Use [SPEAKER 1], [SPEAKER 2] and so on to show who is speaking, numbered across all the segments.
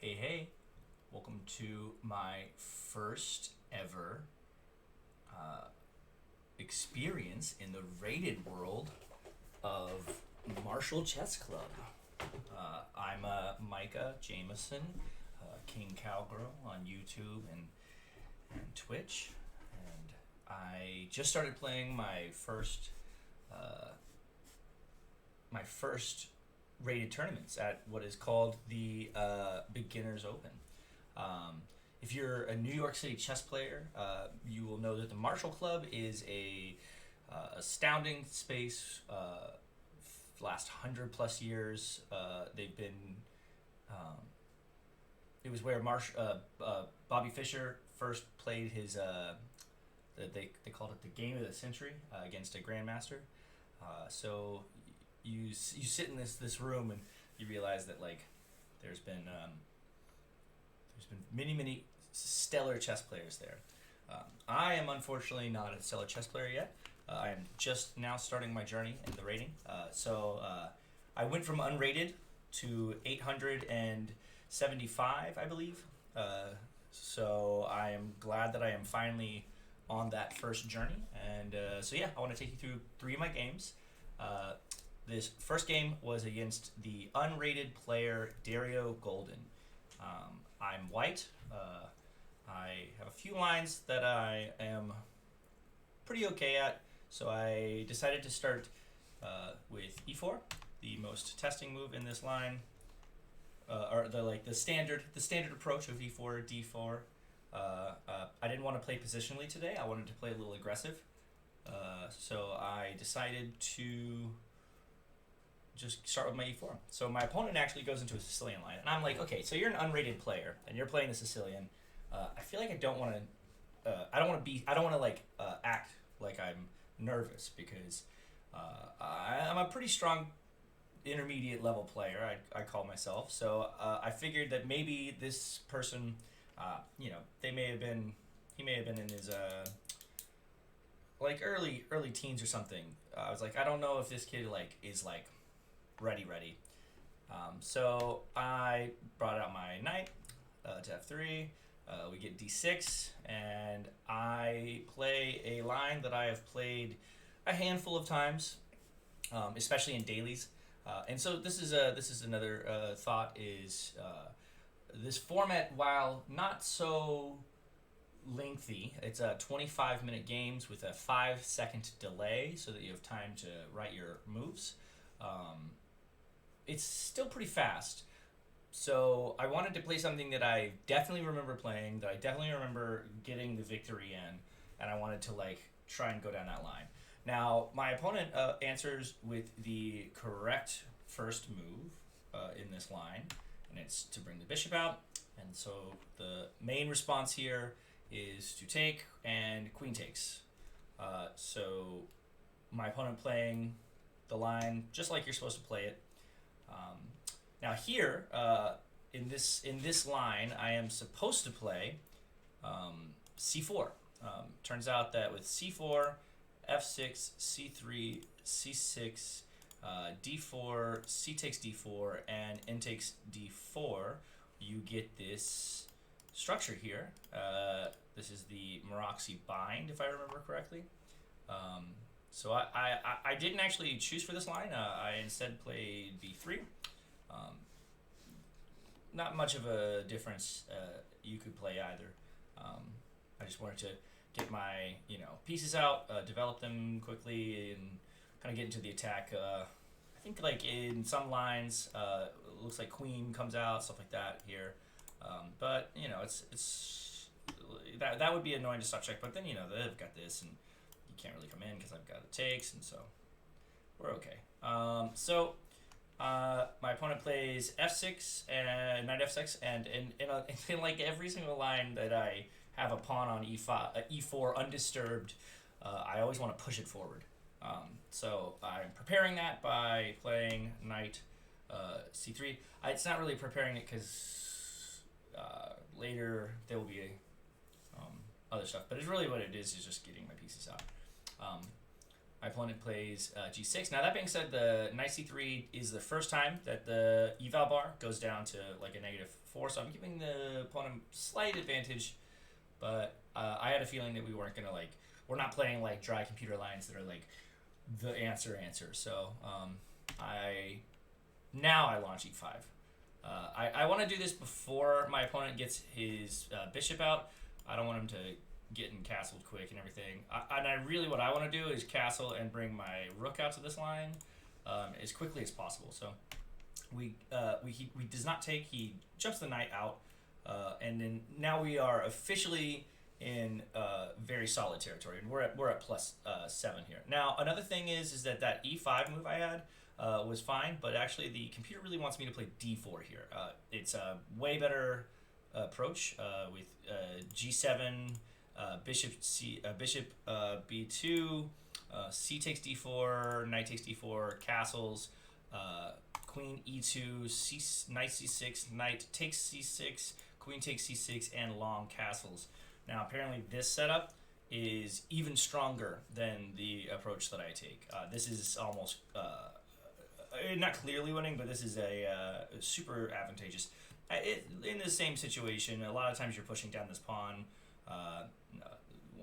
[SPEAKER 1] Hey, welcome to my first ever experience in the rated world of Marshall Chess Club. I'm Micah Jameson, King Cowgirl on YouTube and Twitch, and I just started playing uh, my first rated tournaments at what is called the Beginners Open. Um, if you're a New York City chess player, you will know that the Marshall Club is a astounding space. Last 100 plus years, they've been. Um, it was where Bobby Fischer first played his. They called it the game of the century against a grandmaster. So you sit in this room and you realize that like there's been um, there's been many stellar chess players there. I am unfortunately not a stellar chess player yet. I am just now starting my journey in the rating. I went from unrated to 875, I believe. So I am glad that I am finally on that first journey. And I want to take you through three of my games. This first game was against the unrated player Dario Golden. I'm white. I have a few lines that I am pretty okay at, so I decided to start with e4, the most testing move in this line, or the standard approach of e4 d4. I didn't want to play positionally today. I wanted to play a little aggressive, so I decided to just start with my e4. So my opponent actually goes into a Sicilian line, and I'm like, okay, so you're an unrated player, and you're playing the Sicilian. I feel like I don't want to. I don't want to act like I'm nervous because I'm a pretty strong intermediate level player. I call myself. So I figured that maybe this person, they may have been. He may have been in his like early teens or something. I was like, I don't know if this kid is ready. So I brought out my knight to f3. We get d6, and I play a line that I have played a handful of times, especially in dailies. And so this is another thought is this format, while not so lengthy, it's 25-minute games with a 5-second delay so that you have time to write your moves. It's still pretty fast. So I wanted to play something that I definitely remember playing, that I definitely remember getting the victory in, and I wanted to try and go down that line. Now my opponent answers with the correct first move in this line, and it's to bring the bishop out. And so the main response here is to take, and queen takes. So my opponent playing the line just like you're supposed to play it. Now here, in this line, I am supposed to play c4. Turns out that with c4, f6, c3, c6, d4, c takes d4, and n takes d4, you get this structure here. This is the Maroczy bind, if I remember correctly. So I didn't actually choose for this line. I instead played b3. Not much of a difference you could play either. I just wanted to get my pieces out, develop them quickly, and kind of get into the attack. I think in some lines, it looks like queen comes out, stuff like that here. But it's that would be annoying to stop check. But then they've got this, and you can't really come in because I've got the takes, and so we're okay. My opponent plays f6 and knight f6, and in like every single line that I have a pawn on e4 undisturbed, I always want to push it forward. So I'm preparing that by playing knight c3. It's not really preparing it because later there will be other stuff, but it's really what it is just getting my pieces out. My opponent plays g6. Now that being said, the knight c3 is the first time that the eval bar goes down to like a -4, so I'm giving the opponent slight advantage. But I had a feeling that we weren't gonna we're not playing like dry computer lines that are like the answer. So I launch e5. I want to do this before my opponent gets his bishop out. I don't want him to getting castled quick and everything. What I want to do is castle and bring my rook out to this line as quickly as possible. So he does not take. He jumps the knight out, and then now we are officially in very solid territory, and we're at +7 here. Now another thing is that e5 move I had was fine, but actually the computer really wants me to play d4 here. It's a way better approach with g7. Bishop b2, c takes d4, knight takes d4, castles, queen e2, knight c6, knight takes c6, queen takes c6, and long castles. Now apparently this setup is even stronger than the approach that I take. This is almost not clearly winning, but this is a super advantageous. In the same situation, a lot of times you're pushing down this pawn.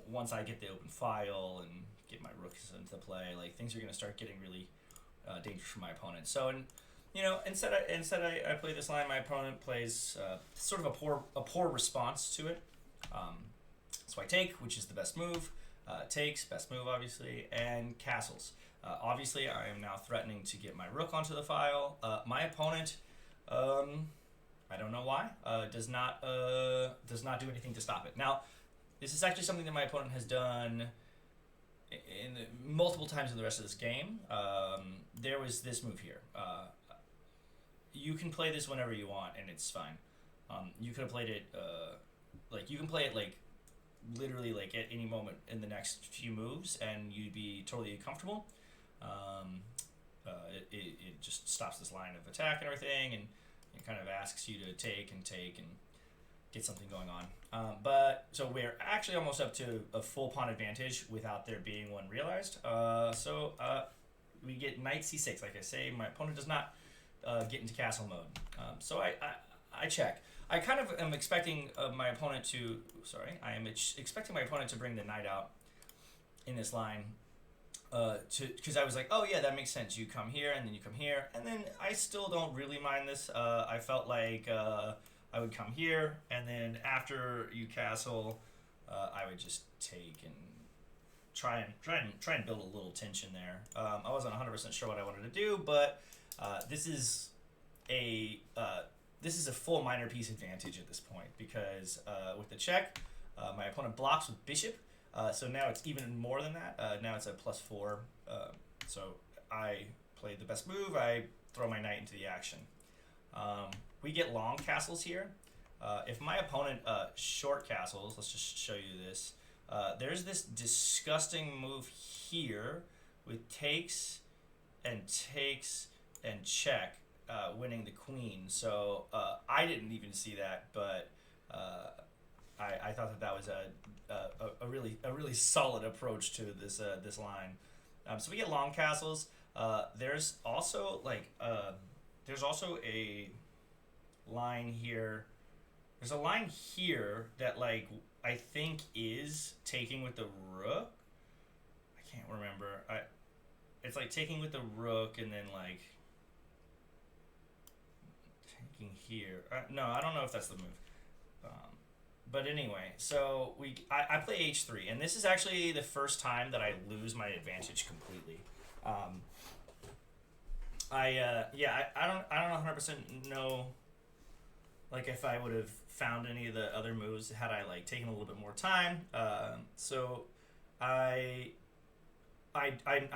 [SPEAKER 1] Once I get the open file and get my rooks into play, like things are going to start getting really dangerous for my opponent. So, instead I play this line, my opponent plays sort of a poor response to it. So I take, which is the best move. Takes, best move obviously, and castles. Obviously, I am now threatening to get my rook onto the file. My opponent, I don't know why, does not do anything to stop it. Now, this is actually something that my opponent has done multiple times in the rest of this game. There was this move here. You can play this whenever you want, and it's fine. You could have played it, you can play it literally at any moment in the next few moves, and you'd be totally comfortable. It just stops this line of attack and everything, and it kind of asks you to take and get something going on. So we're actually almost up to a full pawn advantage without there being one realized. We get knight c6. Like I say, my opponent does not get into castle mode. So I check. I kind of am expecting my opponent to. I am expecting my opponent to bring the knight out in this line. Because I was like, oh yeah, that makes sense. You come here, and then you come here, and then I still don't really mind this. I felt like I would come here, and then after you castle, I would just take and try and build a little tension there. I wasn't 100% sure what I wanted to do, but this is a full minor piece advantage at this point because with the check, my opponent blocks with bishop. So now it's even more than that. Now it's a +4. So I played the best move. I throw my knight into the action. We get long castles here. If my opponent short castles, let's just show you this. There's this disgusting move here with takes and check, winning the queen. So I didn't even see that, but I thought that was a really solid approach to this line. So we get long castles. There's also a line here. There's a line here that I think is taking with the rook. I can't remember. It's taking with the rook and then taking here. No, I don't know if that's the move. But anyway, so I play h3, and this is actually the first time that I lose my advantage completely. I don't 100% know if I would have found any of the other moves had I taken a little bit more time. So I'm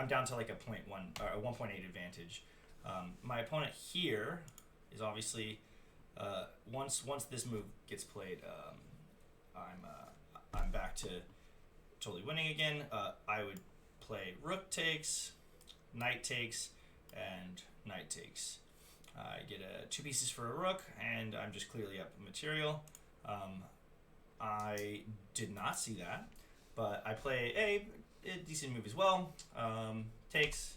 [SPEAKER 1] down to a 0.1 or a 1.8 advantage. My opponent here is obviously once this move gets played, I'm back to totally winning again. I would play rook takes, knight takes, and knight takes. I get 2 pieces for a rook, and I'm just clearly up material. I did not see that, but I play a decent move as well. Takes,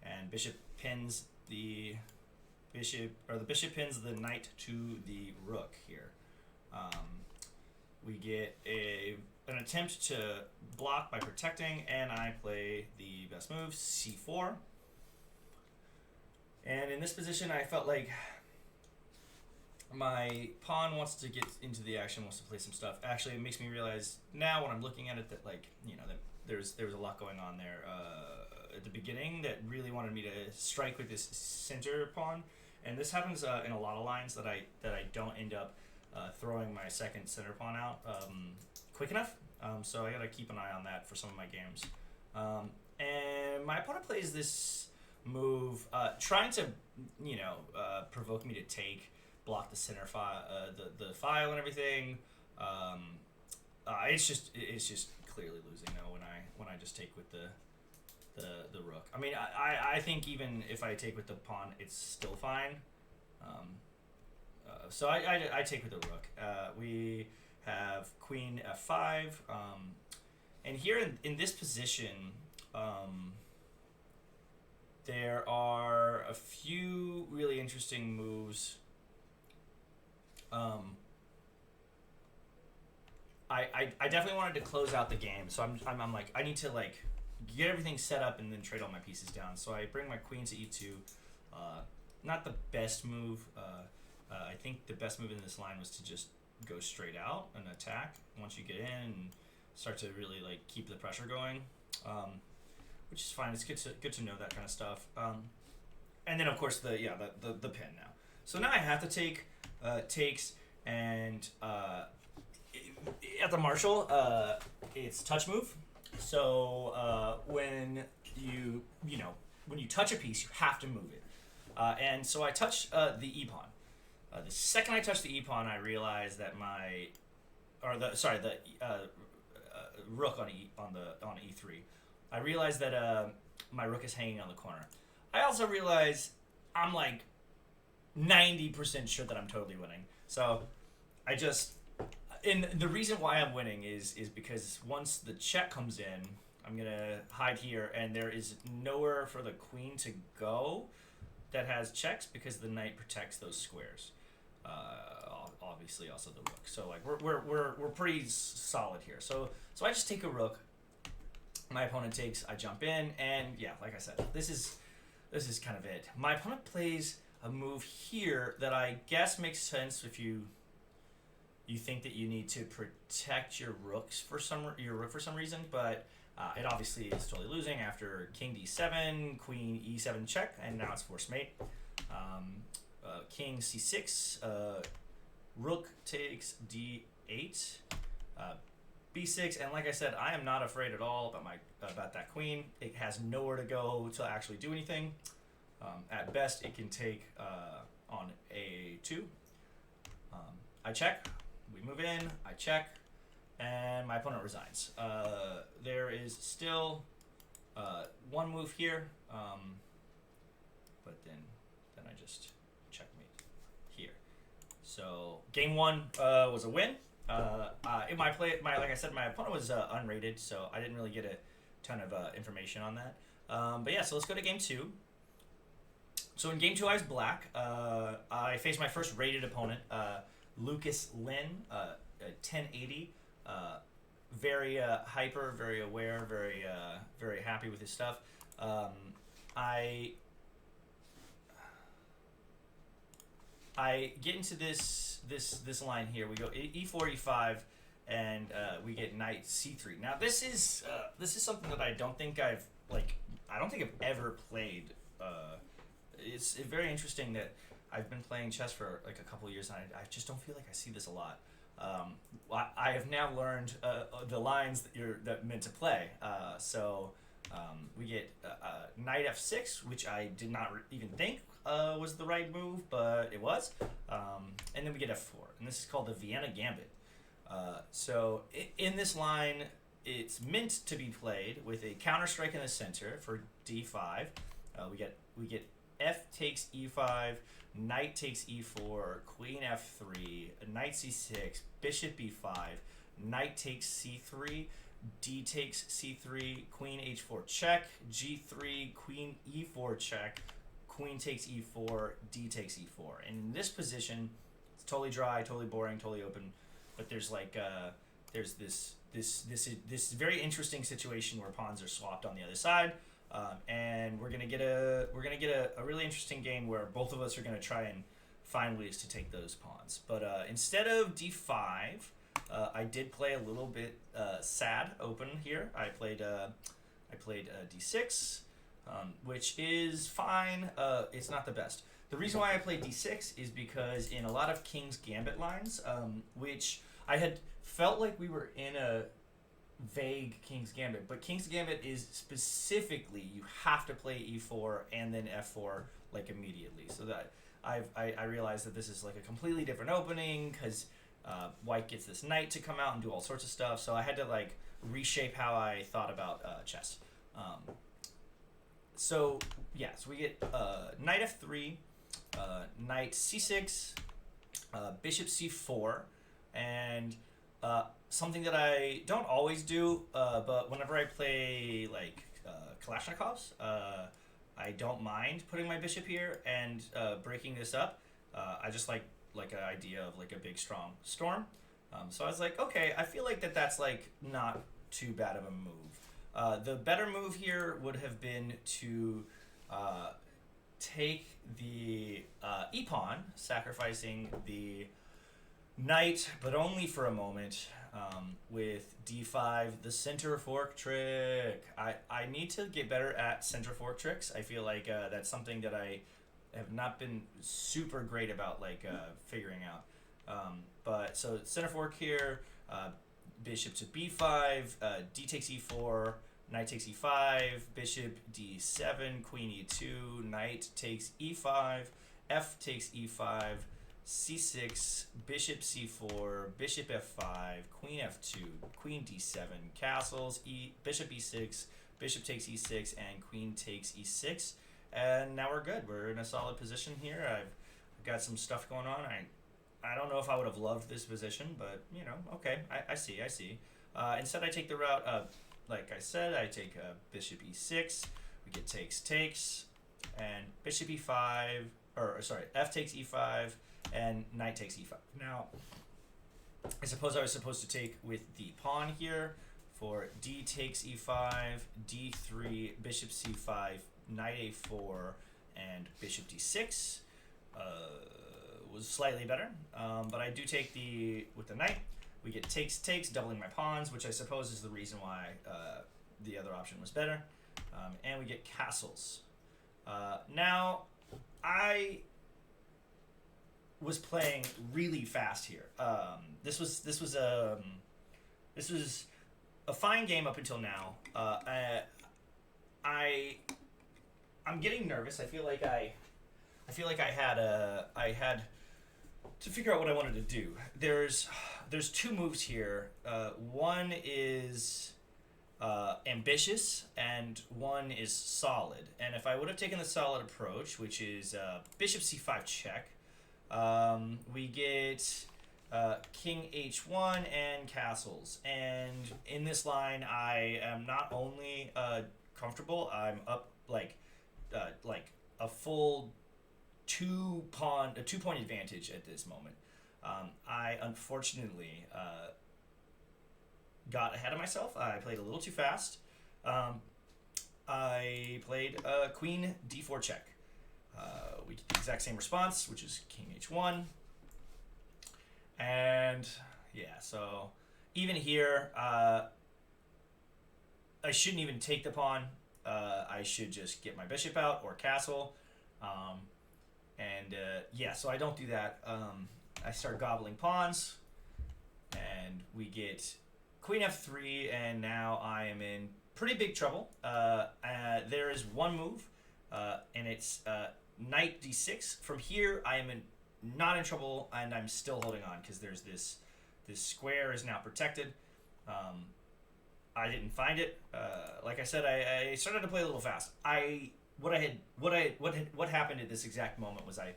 [SPEAKER 1] and bishop pins the bishop pins the knight to the rook here. We get an attempt to block by protecting, and I play the best move, c4. And in this position, I felt like my pawn wants to get into the action, wants to play some stuff. Actually, it makes me realize now when I'm looking at it that, like, you know, that there was a lot going on there at the beginning that really wanted me to strike with this center pawn. And this happens in a lot of lines that I don't end up throwing my second center pawn out quick enough. So I gotta keep an eye on that for some of my games. And my opponent plays this move, trying to, you know, provoke me to take, block the center file, the file and everything. It's just clearly losing though when I just take with the rook. I mean, I think even if I take with the pawn, it's still fine. So I take with the rook. We have queen f5, and here in this position, there are a few really interesting moves. I definitely wanted to close out the game, so I'm like, I need to like get everything set up and then trade all my pieces down. So I bring my queen to e2. Not the best move. I think the best move in this line was to just go straight out and attack once you get in and start to really like keep the pressure going, which is fine. It's good to know that kind of stuff. And then of course the pin now. So now I have to take takes, and at the marshal, it's touch move. So when you touch a piece, you have to move it. And so I touch the e pawn. The second I touch the e pawn, I realize that the rook on e3. I realize that my rook is hanging on the corner. I also realize I'm like 90% sure that I'm totally winning. So and the reason why I'm winning is because once the check comes in, I'm gonna hide here, and there is nowhere for the queen to go that has checks because the knight protects those squares. Obviously, also the rook. So like we're pretty solid here. So I just take a rook. My opponent takes. I jump in, and yeah, like I said, this is kind of it. My opponent plays a move here that I guess makes sense if you think that you need to protect your rook for some reason, but it obviously is totally losing after king d7, queen e7 check, and now it's forced mate. King c6, rook takes d8, b6, and like I said, I am not afraid at all about that queen. It has nowhere to go to actually do anything. At best, it can take on a2. I check. We move in. I check, and my opponent resigns. There is still one move here, but then I just checkmate here. So game one was a win. In my play, like I said, my opponent was unrated, so I didn't really get a ton of information on that. But yeah, so let's go to game two. So in game two, I was black. I faced my first rated opponent, Lucas Lin, 1080. Very hyper, very aware, very happy with his stuff. I get into this line here. We go e4, e5, and we get knight c3. Now this is something that I don't think I've ever played. It's very interesting that I've been playing chess for like a couple of years, and I just don't feel like I see this a lot. I have now learned the lines that meant to play. We get knight f6, which I did not even think was the right move, but it was. And then we get f4, and this is called the Vienna Gambit. So in this line, it's meant to be played with a counter strike in the center for d5. We get f takes e5, knight takes e4, queen f3, knight c6, bishop b5, knight takes c3, D takes c3, queen h4 check, g3, queen e4 check, queen takes e4, d takes e4. And in this position, it's totally dry, totally boring, totally open, but there's like there's this very interesting situation where pawns are swapped on the other side, and we're gonna get a really interesting game where both of us are gonna try and find ways to take those pawns. But instead of d5, I did play a little bit sad open here. I played d6, which is fine. It's not the best. The reason why I played d6 is because in a lot of King's Gambit lines, which I had felt like we were in a vague King's Gambit, but King's Gambit is specifically you have to play e4 and then f4 like immediately. So that I realized that this is like a completely different opening because white gets this knight to come out and do all sorts of stuff. So I had to like reshape how I thought about chess. So we get knight f3, knight c6, bishop c4, and something that I don't always do, but whenever I play like Kalashnikovs, I don't mind putting my bishop here and breaking this up. I just like an idea of like a big strong storm. So I was like, okay, I feel like that's like not too bad of a move. The better move here would have been to take the e-pawn, sacrificing the knight, but only for a moment, with d5, the center fork trick. I need to get better at center fork tricks. I feel like that's something that I have not been super great about figuring out. But so center fork here, bishop to b5, d takes e4, knight takes e5, bishop d7, queen e2, knight takes e5, f takes e5, c6, bishop c4, bishop f5, queen f2, queen d7, castles, bishop e6, bishop takes e6, and queen takes e6. And now we're good. We're in a solid position here. I've got some stuff going on. I don't know if I would have loved this position, but okay, I see. Instead, I take the route. Like I said, I take bishop e6. We get takes, and bishop e5, f takes e5, and knight takes e5. Now, I suppose I was supposed to take with the pawn here for d takes e5, d3, bishop c5, knight a4, and bishop d6. Was slightly better, but I do take with the knight. We get takes, doubling my pawns, which I suppose is the reason why the other option was better. And we get castles. Now, I was playing really fast here. This was a fine game up until now. I'm getting nervous. I feel like I had to figure out what I wanted to do. There's two moves here. One is ambitious and one is solid. And if I would have taken the solid approach, which is bishop c5 check, we get king h1 and castles. And in this line, I am not only comfortable, I'm up like a full two-point advantage at this moment. I unfortunately got ahead of myself. I played a little too fast. I played queen d4 check. We get the exact same response, which is king h1. And yeah, so even here, I shouldn't even take the pawn. I should just get my bishop out or castle. So I don't do that. I start gobbling pawns, and we get queen f3, and now I am in pretty big trouble. There is one move, and it's knight d6. From here, I am not in trouble, and I'm still holding on because there's this square is now protected. I didn't find it. Like I said, I started to play a little fast. What happened at this exact moment was I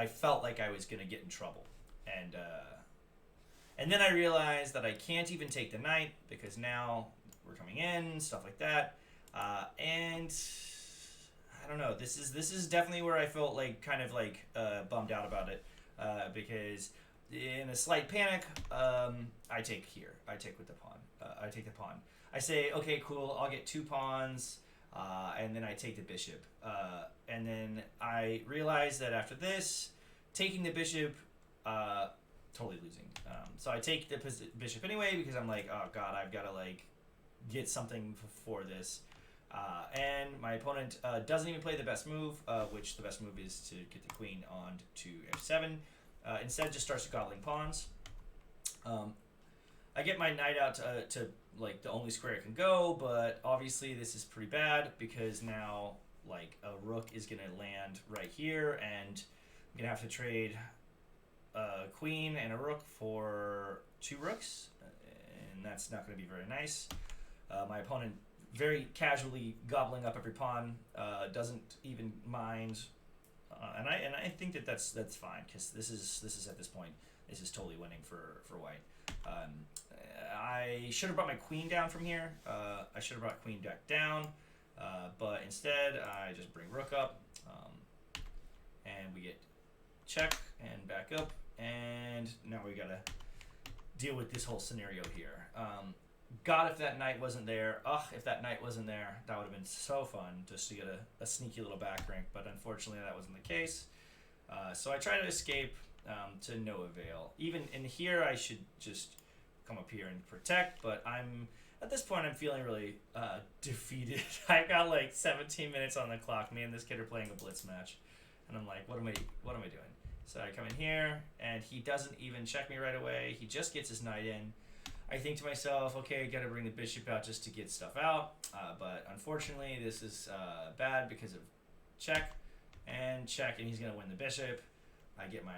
[SPEAKER 1] felt like I was gonna get in trouble, and And then I realized that I can't even take the knight because now we're coming in, stuff like that. And I don't know. This is definitely where I felt like kind of like bummed out about it because in a slight panic, I take here. I take with the pawn. I take the pawn. I say, okay, cool. I'll get 2 pawns, and then I take the bishop. And then I realize that after this, taking the bishop, totally losing. So I take the bishop anyway because I'm like, oh god, I've got to like get something for this. And my opponent doesn't even play the best move, which the best move is to get the queen on to f7. Instead, just starts gobbling pawns. I get my knight out to like the only square it can go, but obviously this is pretty bad because now like a rook is gonna land right here, and I'm gonna have to trade a queen and a rook for 2 rooks, and that's not gonna be very nice. My opponent very casually gobbling up every pawn, doesn't even mind, and I think that's fine because this is at this point this is totally winning for white. I should have brought my queen down from here. I should have brought queen back down, but instead I just bring rook up, and we get check and back up, and now we gotta deal with this whole scenario here. God, if that knight wasn't there, if that knight wasn't there, that would have been so fun just to get a sneaky little back rank, but unfortunately that wasn't the case. So I try to escape to no avail. Even in here, I should just come up here and protect, but at this point I'm feeling really defeated. I got like 17 minutes on the clock. Me and this kid are playing a blitz match, and I'm like, what am I doing? So I come in here, and he doesn't even check me right away. He just gets his knight in. I think to myself, okay, gotta bring the bishop out just to get stuff out, but unfortunately this is bad because of check, and he's gonna win the bishop. I get my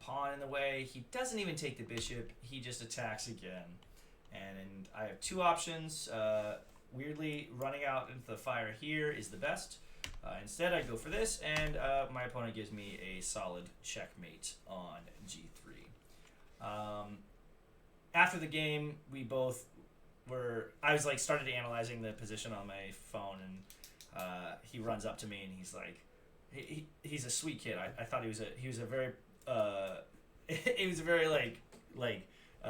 [SPEAKER 1] pawn in the way. He doesn't even take the bishop, he just attacks again. And I have 2 options. Weirdly, running out into the fire here is the best. Instead, I go for this, and my opponent gives me a solid checkmate on g3. After the game, I was like started analyzing the position on my phone, and he runs up to me and he's like, he's a sweet kid. I thought he was a very he was very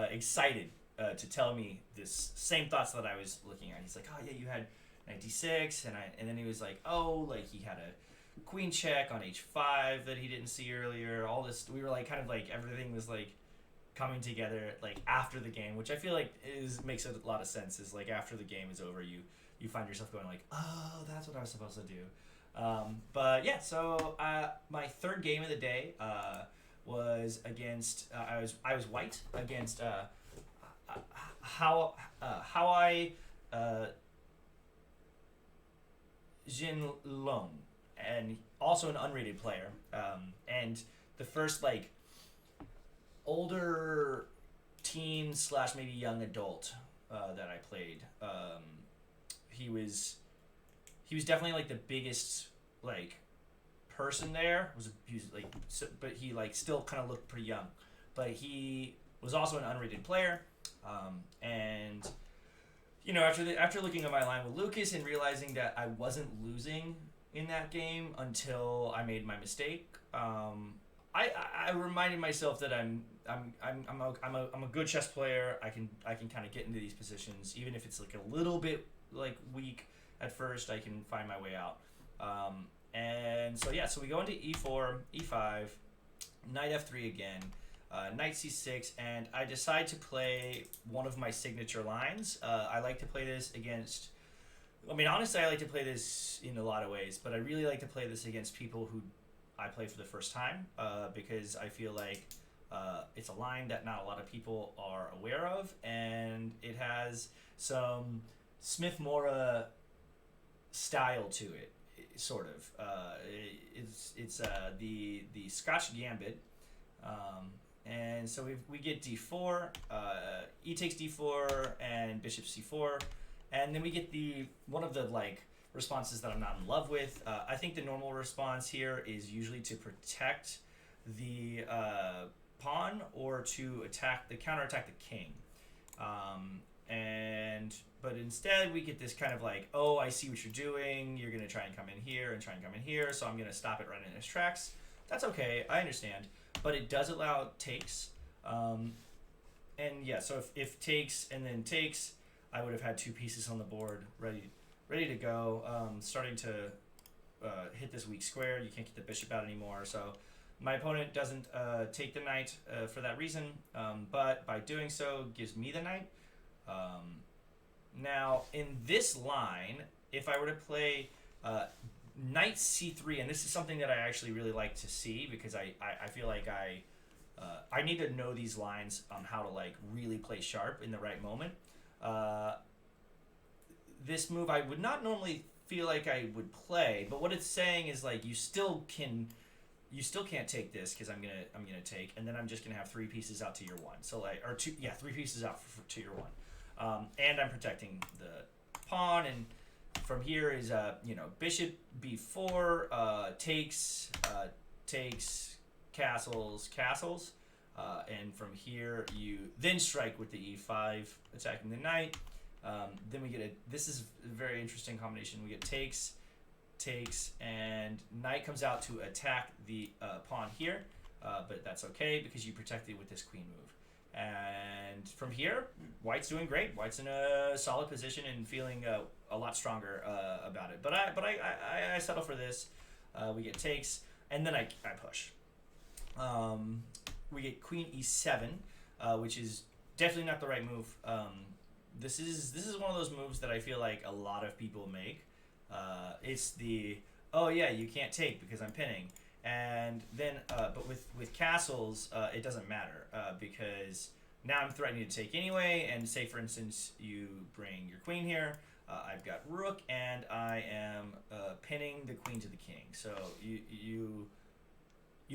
[SPEAKER 1] excited to tell me this same thoughts that I was looking at. He's like, oh yeah, you had knight d6, and then he was like, oh, like he had a queen check on h5 that he didn't see earlier. All this, we were like kind of like everything was like coming together like after the game, which I feel like makes a lot of sense. Is like after the game is over, you find yourself going like, oh, that's what I was supposed to do. But yeah, so my 3rd game of the day was against I was white against how I Jin Long, and also an unrated player, and the first like older teen / maybe young adult that I played. He was definitely like the biggest like person there. He was like, but he like still kind of looked pretty young, but he was also an unrated player, and you know, after looking at my line with Lucas and realizing that I wasn't losing in that game until I made my mistake, I reminded myself that I'm a good chess player. I can kind of get into these positions, even if it's like a little bit like weak at first. I can find my way out. And so yeah, so we go into e4, e5, knight f3 again. Knight c6, and I decide to play one of my signature lines. I like to play this against, I mean, honestly, I like to play this in a lot of ways, but I really like to play this against people who I play for the first time, because I feel like it's a line that not a lot of people are aware of, and it has some Smith-Morra style to it, sort of. It's the Scotch Gambit. And so we get d4, e takes d4, and bishop c4, and then we get one of the like responses that I'm not in love with. I think the normal response here is usually to protect the pawn or to counterattack the king. But instead we get this kind of like, oh, I see what you're doing. You're gonna try and come in here and try and come in here, so I'm gonna stop it right in its tracks. That's okay, I understand, but it does allow takes. And yeah, so if takes and then takes, I would have had 2 pieces on the board ready to go. Starting to hit this weak square. You can't get the bishop out anymore, so my opponent doesn't take the knight for that reason, but by doing so gives me the knight. Now in this line, if I were to play knight c3, and this is something that I actually really like to see, because I feel like I need to know these lines on how to like really play sharp in the right moment. This move I would not normally feel like I would play, but what it's saying is like you still can't take this because I'm gonna take, and then I'm just gonna have 3 pieces out to your 1. So like, or 2, yeah, 3 pieces out to your 1. And I'm protecting the pawn, and from here is bishop b4, takes, castles, and from here you then strike with the e5, attacking the knight. Then we get this is a very interesting combination. We get takes, and knight comes out to attack the pawn here, but that's okay because you protect it with this queen move. And from here, white's doing great. White's in a solid position and feeling a lot stronger about it. But I settle for this. We get takes, and then I push. We get queen e7, which is definitely not the right move. This is one of those moves that I feel like a lot of people make. It's the, oh yeah, you can't take because I'm pinning. And then, but with castles, it doesn't matter because now I'm threatening to take anyway. And say, for instance, you bring your queen here. I've got rook, and I am pinning the queen to the king. So you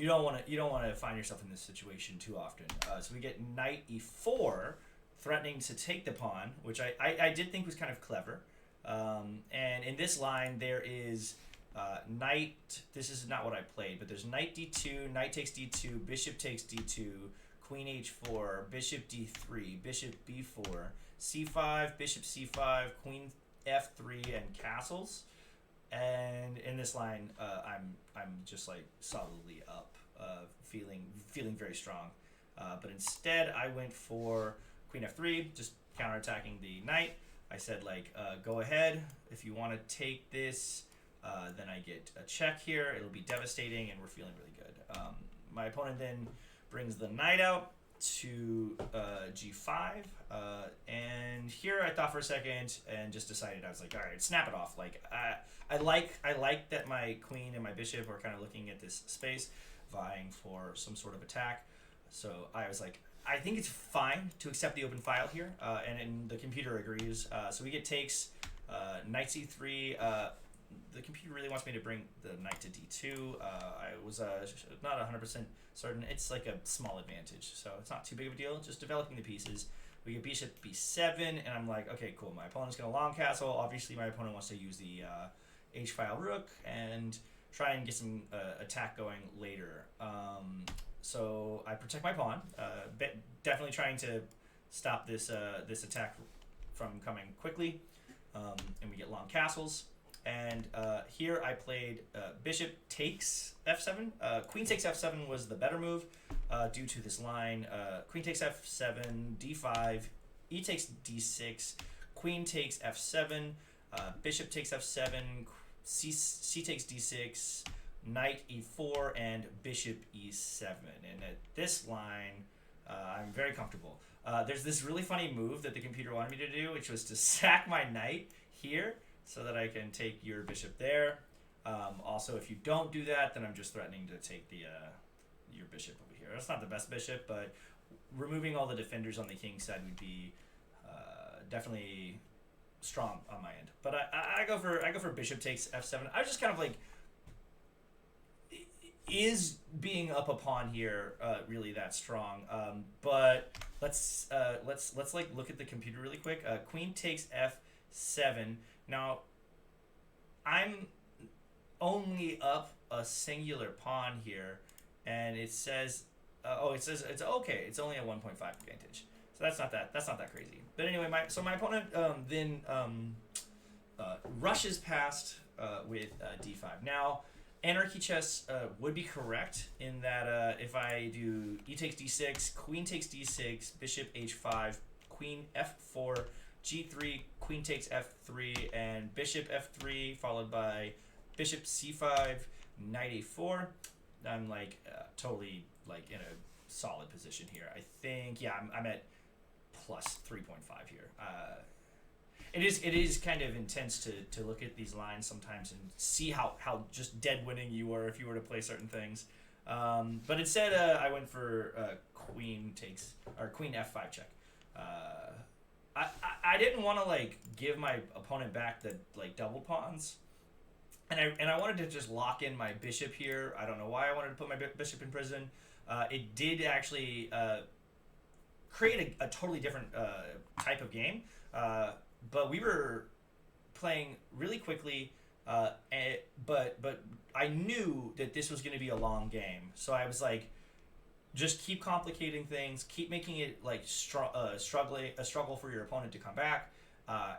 [SPEAKER 1] don't want to find yourself in this situation too often. So we get knight e4, threatening to take the pawn, which I did think was kind of clever. And in this line there is. Knight, this is not what I played, but there's knight d2, knight takes d2, bishop takes d2, queen h4, bishop d3, bishop b4, c5, bishop c5, queen f3, and castles. And in this line, I'm just like solidly up, feeling very strong. But instead, I went for queen f3, just counterattacking the knight. I said like, go ahead if you want to take this. Then I get a check here. It'll be devastating, and we're feeling really good. My opponent then brings the knight out to g5, and here I thought for a second and just decided, I was like, all right, snap it off. Like I like that my queen and my bishop are kind of looking at this space, vying for some sort of attack. So I was like, I think it's fine to accept the open file here, and the computer agrees. So we get takes, knight c3. The computer really wants me to bring the knight to d2. I was not 100% certain. It's like a small advantage, so it's not too big of a deal. Just developing the pieces. We get bishop b7, and I'm like, okay, cool. My opponent's going to long castle. Obviously, my opponent wants to use the h-file rook and try and get some attack going later. So I protect my pawn, definitely trying to stop this this attack from coming quickly, and we get long castles. And here I played bishop takes f7. Queen takes f7 was the better move due to this line. Queen takes f7, d5, e takes d6, queen takes f7, bishop takes f7, c takes d6, knight e4, and bishop e7. And at this line, I'm very comfortable. There's this really funny move that the computer wanted me to do, which was to sack my knight here, so that I can take your bishop there. Also, if you don't do that, then I'm just threatening to take the your bishop over here. That's not the best bishop, but removing all the defenders on the king's side would be definitely strong on my end. But I go for bishop takes f7. I was just kind of like, is being up a pawn here really that strong? But let's like look at the computer really quick. Queen takes f7. Now, I'm only up a singular pawn here, and it says it says it's okay. It's only a 1.5 advantage, so that's not that crazy. But anyway, my opponent then rushes past with d5. Now, anarchy chess would be correct in that if I do e takes d6, queen takes d6, bishop h5, queen f4, g3, queen takes f3, and bishop f3, followed by bishop c5, knight a4. I'm like totally like in a solid position here. I think I'm at plus 3.5 here. It is kind of intense to look at these lines sometimes and see how just dead winning you are if you were to play certain things. But instead, I went for queen f5 check. I didn't want to like give my opponent back the like double pawns, and I wanted to just lock in my bishop here. I don't know why I wanted to put my bishop in prison. It did actually create a totally different type of game. But we were playing really quickly, but I knew that this was going to be a long game. So I was like, just keep complicating things, keep making it like a struggle for your opponent to come back,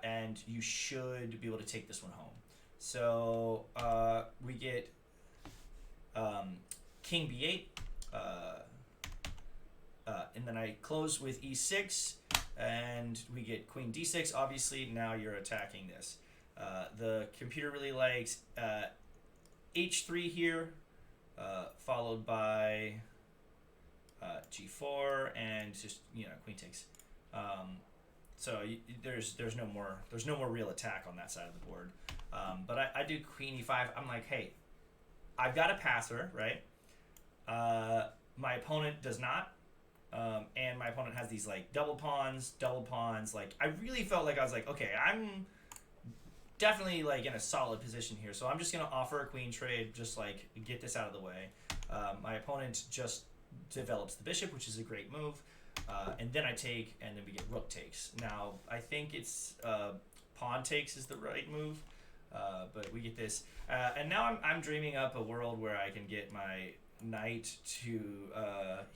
[SPEAKER 1] and you should be able to take this one home. So we get king b8, and then I close with e6. And we get queen d6. Obviously, now you're attacking this. The computer really likes h3 here, followed by g4, and just queen takes. So there's no more real attack on that side of the board. But I do queen e5. I'm like, hey, I've got a passer, right? My opponent does not. And my opponent has these like double pawns. Like I really felt like I was like, okay, I'm definitely like in a solid position here. So I'm just gonna offer a queen trade, just like get this out of the way. My opponent just develops the bishop, which is a great move. And then I take, and then we get rook takes. Now I think it's pawn takes is the right move, but we get this. And now I'm dreaming up a world where I can get my knight to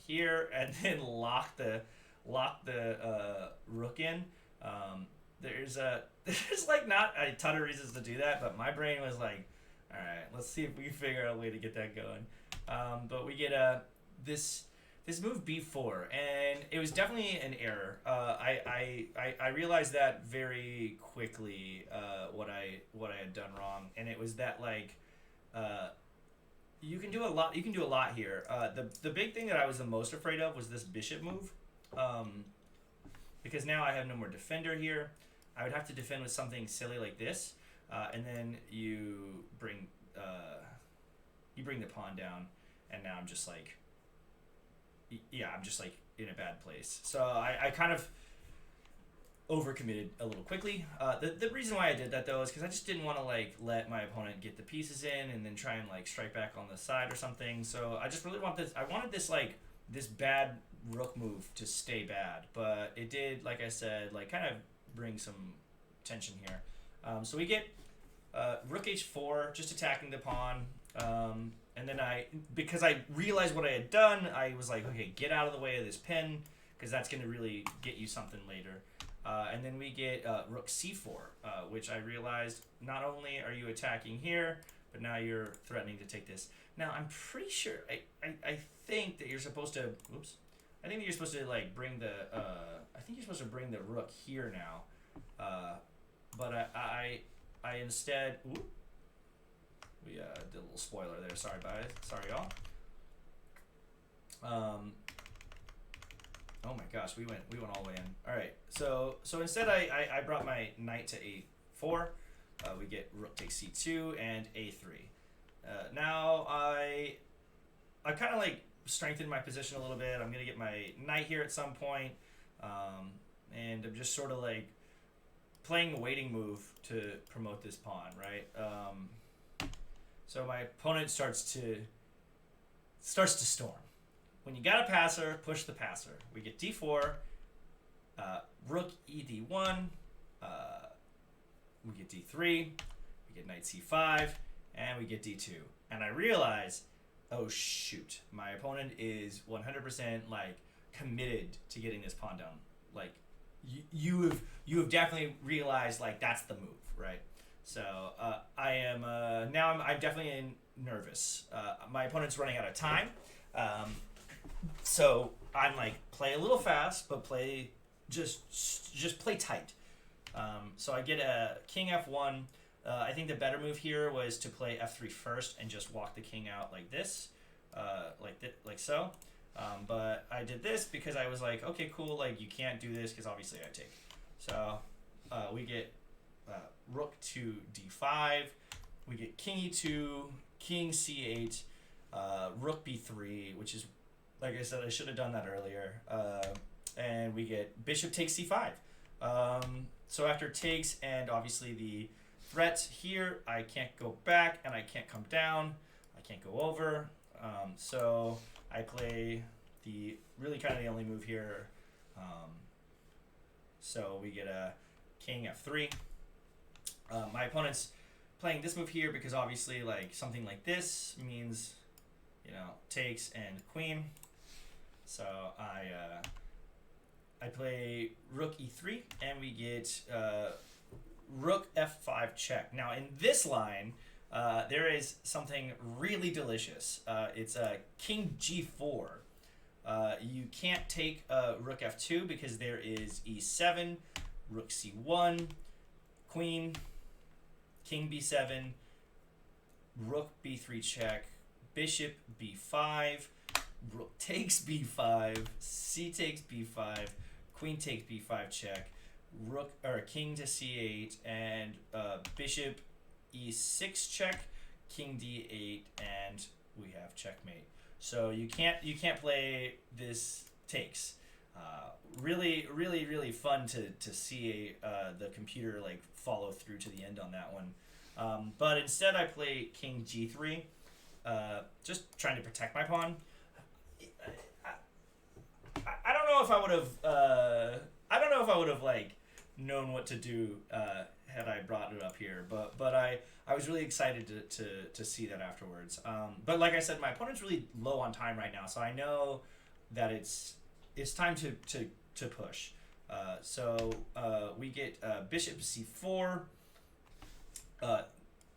[SPEAKER 1] here and then lock the rook in. There's like not a ton of reasons to do that, but my brain was like, all right, let's see if we can figure out a way to get that going. But we get this move b4, and it was definitely an error. I realized that very quickly what I had done wrong, and it was that like you can do a lot here. The big thing that I was the most afraid of was this bishop move, because now I have no more defender here. I would have to defend with something silly like this, and then you bring the pawn down, and now I'm just like, I'm just like in a bad place. So I kind of overcommitted a little quickly. The reason why I did that though is because I just didn't want to like let my opponent get the pieces in and then try and like strike back on the side or something. So I just really wanted this bad rook move to stay bad, but it did, like I said, like kind of bring some tension here. So we get rook h4, just attacking the pawn. And then because I realized what I had done, I was like, okay, get out of the way of this pin, because that's going to really get you something later. And then we get rook c4, which I realized not only are you attacking here, but now you're threatening to take this. Now I'm pretty sure I think that you're supposed to. Oops. I think that you're supposed to like bring the. I think you're supposed to bring the rook here now. But I instead. Ooh, we did a little spoiler there. Sorry, guys. Sorry, y'all. Oh my gosh, we went all the way in. All right, so instead I brought my knight to a4. We get rook takes c2 and a3. Now I kind of like strengthened my position a little bit. I'm gonna get my knight here at some point, and I'm just sort of like playing the waiting move to promote this pawn, right? So my opponent starts to storm. When you got a passer, push the passer. We get d4, rook ed1, we get d3, we get knight c5, and we get d2. And I realize oh shoot, my opponent is 100% like committed to getting this pawn down. Like you have definitely realized like that's the move, right? So I am now I'm definitely nervous. My opponent's running out of time, um, so I'm like play a little fast, but play just play tight. So I get a king f1. I think the better move here was to play f3 first and just walk the king out like this, like so. But I did this because I was like, okay, cool. Like you can't do this because obviously I take. So we get rook to d5. We get king e2, king c8, rook b3, which is, like I said, I should have done that earlier. And we get bishop takes c5. So after takes and obviously the threat here, I can't go back and I can't come down. I can't go over. So I play the really kind of the only move here. So we get a king f3. My opponent's playing this move here because obviously like something like this means, you know, takes and queen. So I play rook e3 and we get rook f5 check. Now in this line, there is something really delicious. It's a king g4. You can't take rook f2 because there is e7, rook c1, queen, king b7, rook b3 check, bishop b5, rook takes b5, c takes b5, queen takes b5 check, rook or king to c8, and bishop e6 check, king d8, and we have checkmate. So you can't play this takes. Really fun to see the computer like follow through to the end on that one. But instead I play king g3, just trying to protect my pawn. I don't know if I would have. I don't know if I would have like known what to do had I brought it up here, but I was really excited to see that afterwards. But like I said, my opponent's really low on time right now, so I know that it's time to push. So we get bishop c4,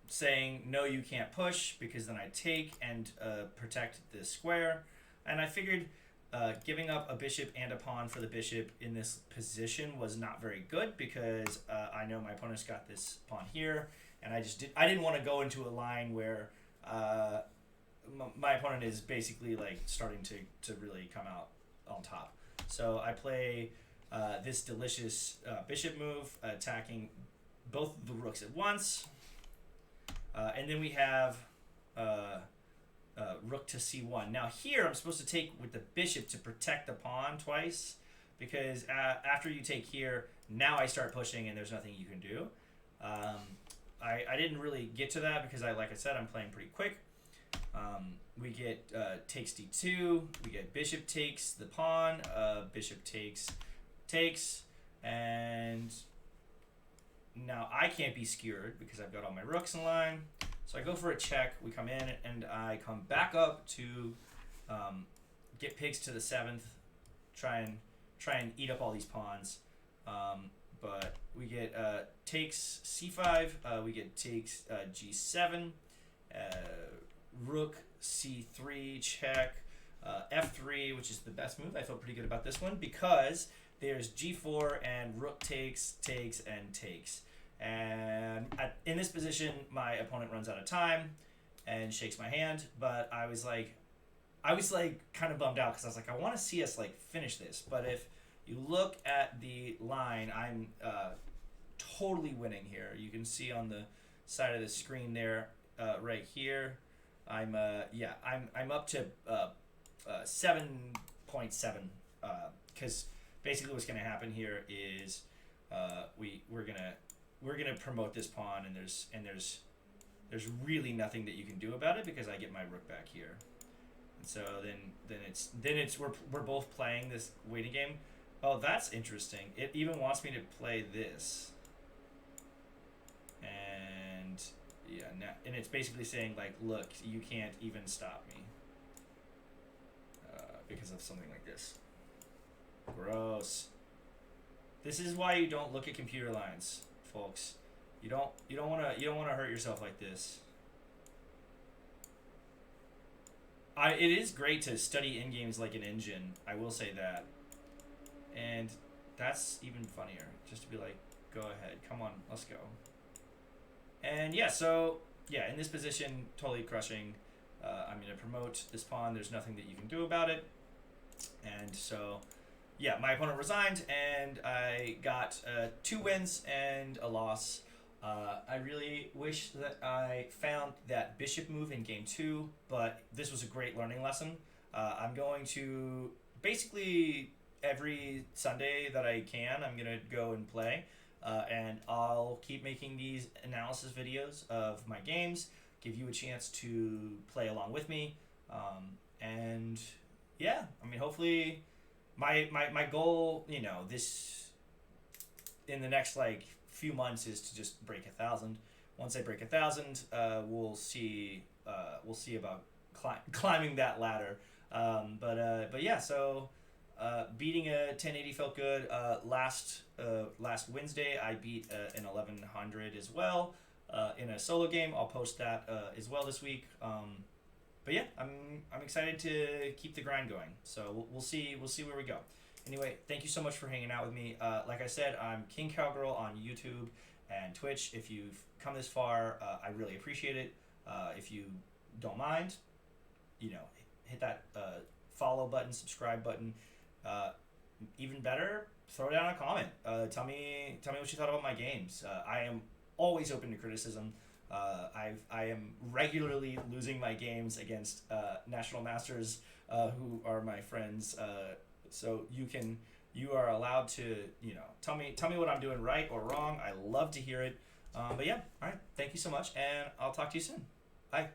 [SPEAKER 1] saying no, you can't push because then I take and protect this square, and I figured. Giving up a bishop and a pawn for the bishop in this position was not very good because I know my opponent's got this pawn here, and I didn't want to go into a line where my opponent is basically like starting to really come out on top. So I play this delicious bishop move, attacking both the rooks at once, and then we have. Rook to c1. Now here I'm supposed to take with the bishop to protect the pawn twice because after you take here, now I start pushing and there's nothing you can do. I didn't really get to that because like I said, I'm playing pretty quick. We get takes d2, we get bishop takes the pawn, bishop takes, and now I can't be skewered because I've got all my rooks in line. So I go for a check, we come in, and I come back up to get pigs to the 7th, try and eat up all these pawns. But we get takes c5, we get takes g7, rook c3 check, f3, which is the best move. I feel pretty good about this one because there's g4 and rook takes, and takes. And in this position, my opponent runs out of time and shakes my hand. But I was like kind of bummed out because I was like, I want to see us like finish this. But if you look at the line, I'm totally winning here. You can see on the side of the screen there, right here. I'm up to 7.7 because basically what's going to happen here is we're gonna promote this pawn, and there's really nothing that you can do about it because I get my rook back here, and so then it's we're both playing this waiting game. Oh, that's interesting. It even wants me to play this, and yeah, and it's basically saying like, look, you can't even stop me. with something like this. Gross. This is why you don't look at computer lines, folks. You don't wanna hurt yourself like this. It is great to study in games like an engine. I will say that. And that's even funnier. Just to be like, go ahead, come on, let's go. And yeah, so yeah, in this position, totally crushing. I'm gonna promote this pawn. There's nothing that you can do about it. And so, yeah, my opponent resigned, and I got 2 wins and a loss. I really wish that I found that bishop move in game 2, but this was a great learning lesson. I'm going to basically every Sunday that I can, I'm gonna go and play, and I'll keep making these analysis videos of my games, give you a chance to play along with me, and yeah, I mean, hopefully, my goal, you know, this in the next like few months is to just break 1,000. Once I break 1,000, we'll see about climbing that ladder. But yeah, so beating a 1080 felt good. Last Wednesday, I beat an 1100 as well in a solo game. I'll post that as well this week. But yeah, I'm excited to keep the grind going. So we'll see where we go. Anyway, thank you so much for hanging out with me. Like I said, I'm King Cowgirl on YouTube and Twitch. If you've come this far, I really appreciate it. If you don't mind, you know, hit that follow button, subscribe button. Even better, throw down a comment. Tell me what you thought about my games. I am always open to criticism. I am regularly losing my games against National Masters who are my friends. So you are allowed to, you know, tell me what I'm doing right or wrong. I love to hear it. But yeah, all right. Thank you so much, and I'll talk to you soon. Bye.